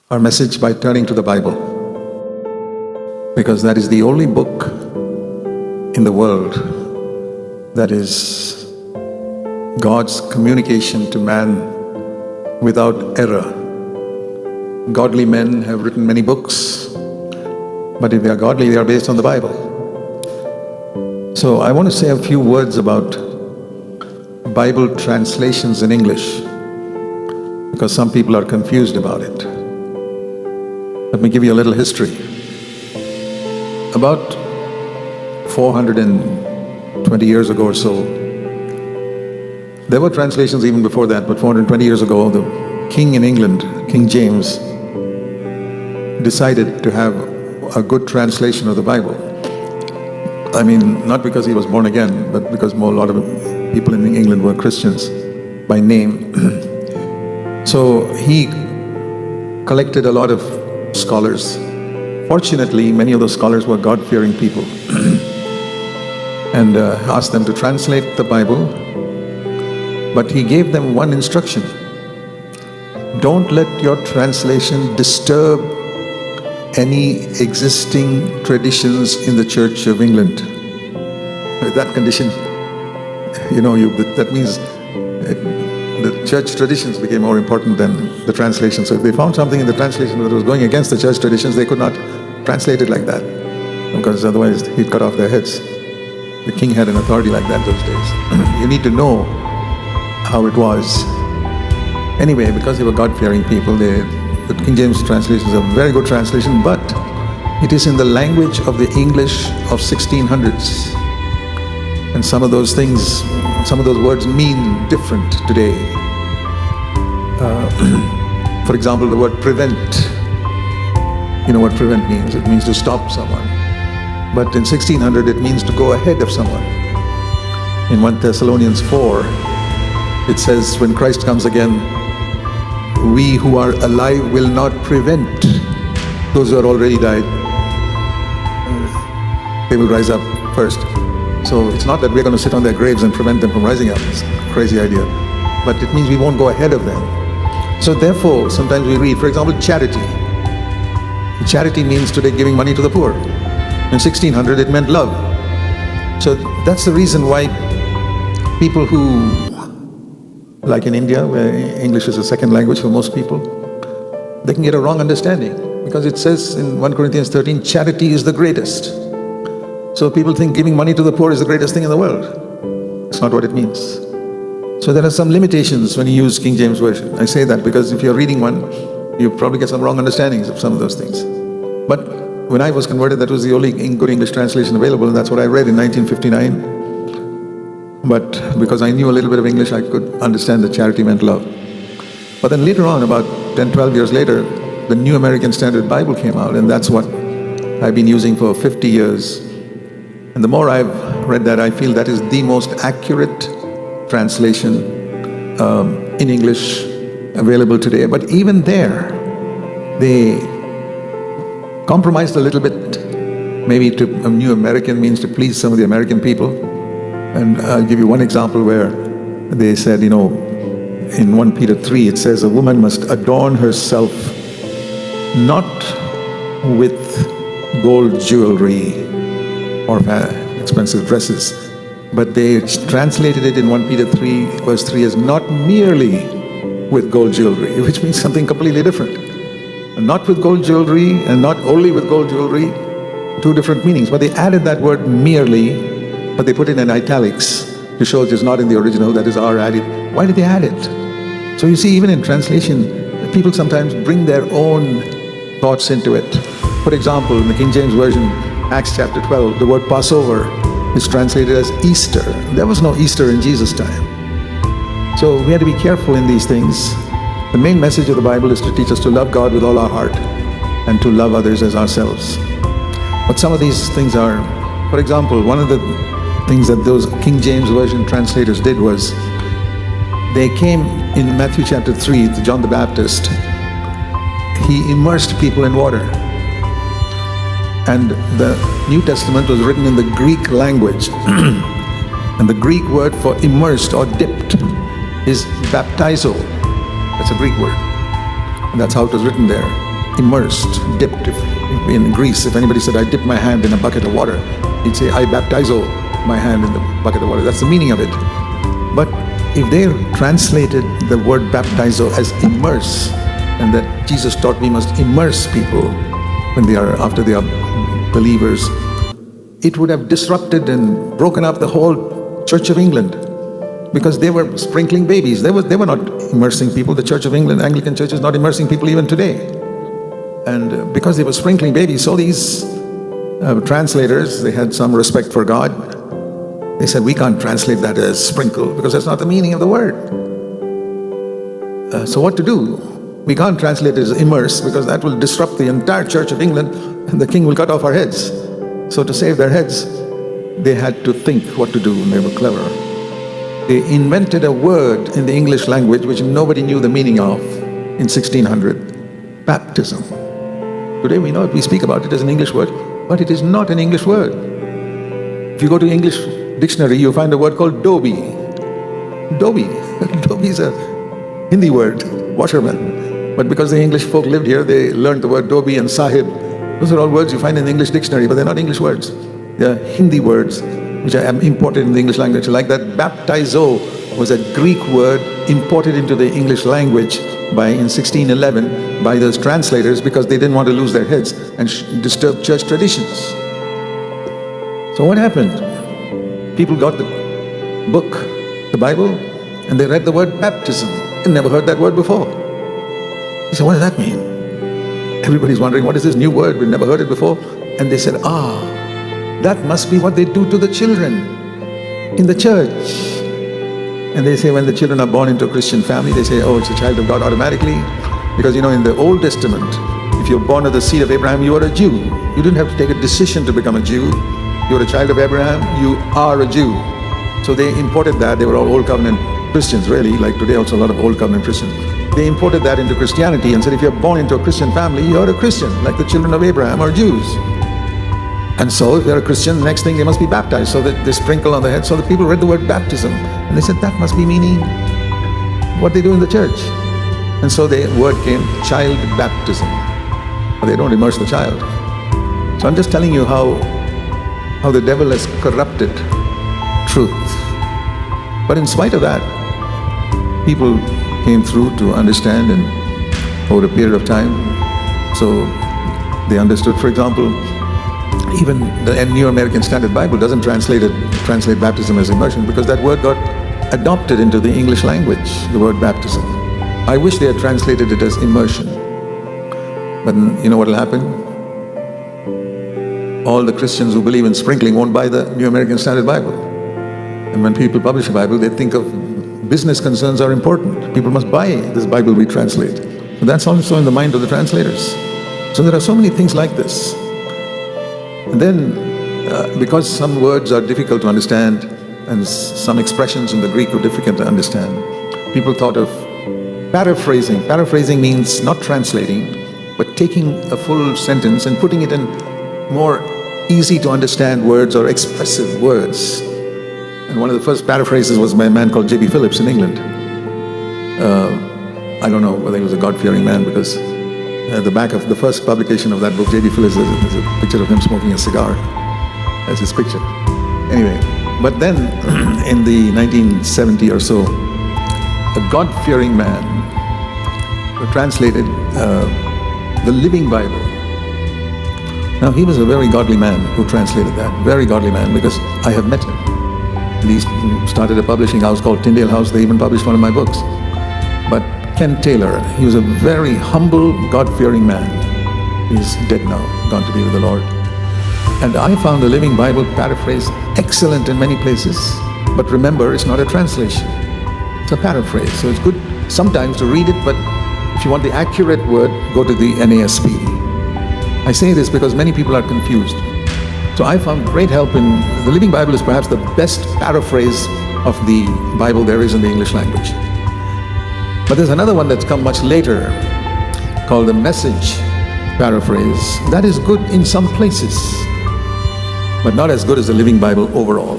our message by turning to the Bible, because that is the only book in the world that is God's communication to man without error. Godly men have written many books, but if they are godly, they are based on the Bible. So I want to say a few words about Bible translations in English, because some people are confused about it. Let me give you a little history. About 420 years ago or so, there were translations even before that, but 420 years ago, the king in England, King James, decided to have a good translation of the Bible. I mean, not because he was born again, but because a lot of people in England were Christians by name. So he collected a lot of scholars. Fortunately, many of those scholars were God-fearing people and asked them to translate the Bible. But he gave them one instruction: don't let your translation disturb any existing traditions in the Church of England. With that condition, that means the church traditions became more important than the translation. So if they found something in the translation that was going against the church traditions, they could not translate it like that, because otherwise he'd cut off their heads. The king had an authority like that those days. You need to know how it was. Anyway, because they were God-fearing people, the King James translation is a very good translation, but it is in the language of the English of 1600s. And some of those things, some of those words mean different today. For example, the word prevent. You know what prevent means? It means to stop someone. But in 1600, it means to go ahead of someone. In 1 Thessalonians 4, it says, when Christ comes again, we who are alive will not prevent those who are already died. They will rise up first. So it's not that we're going to sit on their graves and prevent them from rising up. It's a crazy idea. But it means we won't go ahead of them. So therefore, sometimes we read, for example, charity. Charity means today giving money to the poor. In 1600, it meant love. So that's the reason why people who, like in India, where English is a second language for most people, they can get a wrong understanding. Because it says in 1 Corinthians 13, charity is the greatest. So people think giving money to the poor is the greatest thing in the world. That's not what it means. So there are some limitations when you use King James Version. I say that because if you're reading one, you probably get some wrong understandings of some of those things. But when I was converted, that was the only good English translation available, and that's what I read in 1959. But because I knew a little bit of English, I could understand that charity meant love. But then later on, about 10, 12 years later, the New American Standard Bible came out, and that's what I've been using for 50 years. And the more I've read that, I feel that is the most accurate translation in English available today. But even there, they compromised a little bit. Maybe to a New American means to please some of the American people. And I'll give you one example where they said, in 1 Peter 3, it says, a woman must adorn herself not with gold jewelry or expensive dresses, but they translated it in 1 Peter 3, verse 3 as not merely with gold jewelry, which means something completely different. Not with gold jewelry and not only with gold jewelry, two different meanings. But they added that word merely, but they put it in italics to show it is not in the original, that is our added. Why did they add it? So you see, even in translation, people sometimes bring their own thoughts into it. For example, in the King James Version, Acts chapter 12, the word Passover is translated as Easter. There was no Easter in Jesus' time. So we have to be careful in these things. The main message of the Bible is to teach us to love God with all our heart and to love others as ourselves. But some of these things are, for example, one of the things that those King James Version translators did was they came in Matthew chapter 3 to John the Baptist. He immersed people in water. And the New Testament was written in the Greek language. And the Greek word for immersed or dipped is baptizo. That's a Greek word. And that's how it was written there. immersed, dipped. In Greece, if anybody said, I dip my hand in a bucket of water, he'd say, I baptizo my hand in the bucket of water. That's the meaning of it. But if they translated the word baptizo as immerse, and that Jesus taught we must immerse people after they are believers, it would have disrupted and broken up the whole Church of England, because they were sprinkling babies. They were not immersing people. The Church of England, Anglican Church, is not immersing people even today. And because they were sprinkling babies, so these translators, they had some respect for God. They said, we can't translate that as sprinkle, because that's not the meaning of the word. So what to do? We can't translate it as immerse, because that will disrupt the entire Church of England, and the king will cut off our heads. So to save their heads, they had to think what to do, and they were clever. They invented a word in the English language which nobody knew the meaning of in 1600, baptism. Today we know it, we speak about it as an English word, but it is not an English word. If you go to English dictionary, you'll find a word called dobi. Dobi. Dobi is a Hindi word, washerman. But because the English folk lived here, they learned the word dobi and sahib. Those are all words you find in the English dictionary, but they're not English words. They're Hindi words, which are imported in the English language. Like that, baptizo was a Greek word imported into the English language in 1611 by those translators, because they didn't want to lose their heads and disturb church traditions. So what happened? People got the book, the Bible, and they read the word baptism and never heard that word before. He said, what does that mean? Everybody's wondering, what is this new word? We've never heard it before. And they said, that must be what they do to the children in the church. And they say when the children are born into a Christian family, they say, it's a child of God automatically. Because in the Old Testament, if you're born of the seed of Abraham, you are a Jew. You didn't have to take a decision to become a Jew. You're a child of Abraham, you are a Jew. So they imported that. They were all Old Covenant Christians, really, like today also a lot of Old Covenant Christians. They imported that into Christianity and said, if you're born into a Christian family, you're a Christian, like the children of Abraham are Jews. And so if they're a Christian, the next thing they must be baptized. So that they sprinkle on the head. So the people read the word baptism. And they said, that must be meaning what they do in the church. And so the word came, child baptism. But they don't immerse the child. So I'm just telling you how the devil has corrupted truth. But in spite of that, people came through to understand, and over a period of time, so they understood. For example, even the New American Standard Bible doesn't translate baptism as immersion, because that word got adopted into the English language, the word baptism. I wish they had translated it as immersion. But you know what will happen? All the Christians who believe in sprinkling won't buy the New American Standard Bible. And when people publish a Bible, they think of business concerns are important. People must buy this Bible we translate. So that's also in the mind of the translators. So there are so many things like this. And then, because some words are difficult to understand, and some expressions in the Greek are difficult to understand, people thought of paraphrasing. Paraphrasing means not translating, but taking a full sentence and putting it in more easy to understand words or expressive words. And one of the first paraphrases was by a man called J.B. Phillips in England. I don't know whether he was a God-fearing man, because at the back of the first publication of that book, J.B. Phillips, there's a picture of him smoking a cigar as his picture. Anyway, but then in the 1970 or so, a God-fearing man translated the Living Bible. Now, he was a very godly man who translated that, very godly man, because I have met him. He started a publishing house called Tyndale House. They even published one of my books. But Ken Taylor, he was a very humble, God-fearing man. He's dead now, gone to be with the Lord. And I found the Living Bible paraphrase excellent in many places. But remember, it's not a translation. It's a paraphrase. So it's good sometimes to read it, but if you want the accurate word, go to the NASB. I say this because many people are confused. So I found great help in the Living Bible. Is perhaps the best paraphrase of the Bible there is in the English language. But there's another one that's come much later called the Message paraphrase. That is good in some places, but not as good as the Living Bible overall.